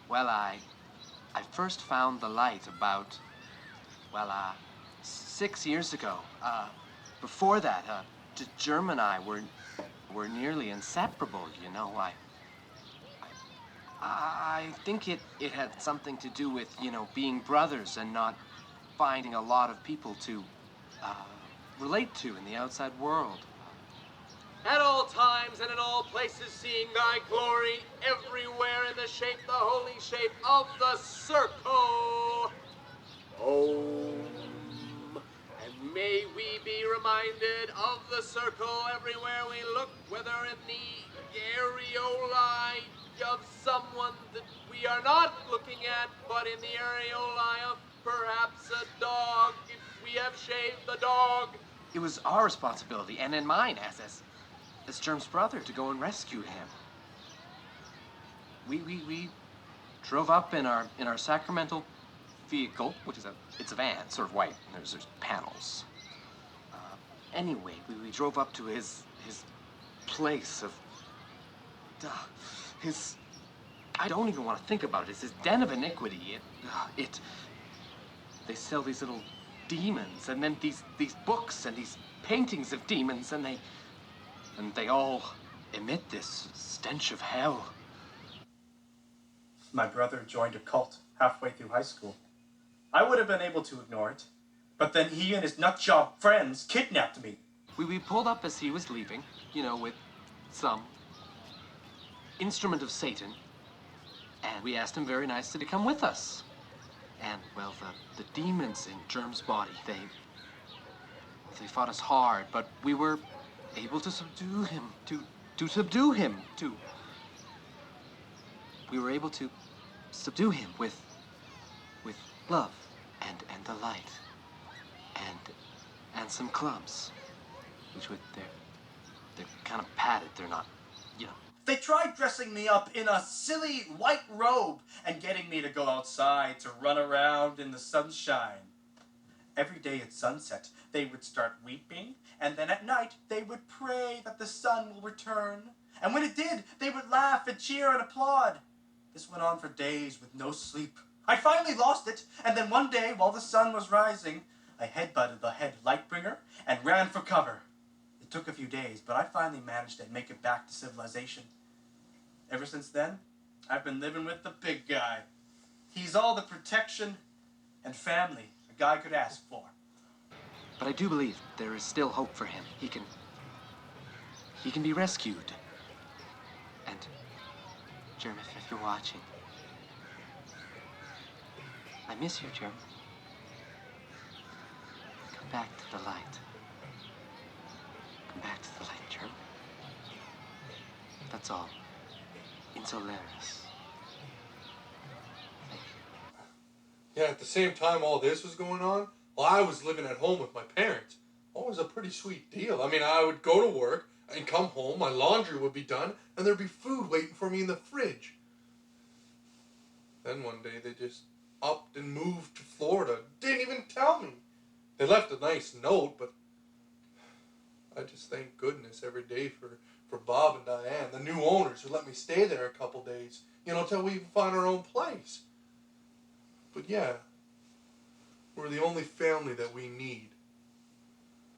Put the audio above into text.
Well, I first found the light about, well, 6 years ago. Before that, Jerm and I were nearly inseparable, you know. I think it had something to do with, you know, being brothers and not finding a lot of people to relate to in the outside world. At all times and in all places seeing thy glory, everywhere in the shape, the holy shape of the circle. Om. And may we be reminded of the circle everywhere we look, whether in the areolae of someone that we are not looking at, but in the areolae of perhaps a dog, if we have shaved the dog. It was our responsibility, and in mine, as Jerm's brother, to go and rescue him. We drove up in our sacramental vehicle, which is it's a van, sort of white, and there's panels. Anyway, we drove up to his place of his. I don't even want to think about it. It's his den of iniquity. They sell these little demons, and then these books and these paintings of demons, and they all emit this stench of hell. My brother joined a cult halfway through high school. I would have been able to ignore it, but then he and his nutjob friends kidnapped me. We pulled up as he was leaving, you know, with some instrument of Satan, and we asked him very nicely to come with us. And, well, the demons in Jerm's body, they fought us hard, but we were able to subdue him, to subdue him, we were able to subdue him with love and the light and some clubs, which they're kind of padded, they're not, you know. They tried dressing me up in a silly white robe and getting me to go outside to run around in the sunshine. Every day at sunset, they would start weeping, and then at night, they would pray that the sun will return. And when it did, they would laugh and cheer and applaud. This went on for days with no sleep. I finally lost it, and then one day, while the sun was rising, I headbutted the head lightbringer and ran for cover. It took a few days, but I finally managed to make it back to civilization. Ever since then, I've been living with the big guy. He's all the protection and family a guy could ask for. But I do believe there is still hope for him. He can be rescued. And, Jerm, if you're watching, I miss you, Jerm. Come back to the light. Come back to the light, Jerm. That's all. Insolaris. Thank you. Yeah, at the same time all this was going on, well, I was living at home with my parents. Always a pretty sweet deal. I mean, I would go to work and come home, my laundry would be done, and there'd be food waiting for me in the fridge. Then one day they just upped and moved to Florida. Didn't even tell me. They left a nice note, but I just thank goodness every day for Bob and Diane, the new owners who let me stay there a couple days, you know, till we even find our own place. But yeah, we're the only family that we need.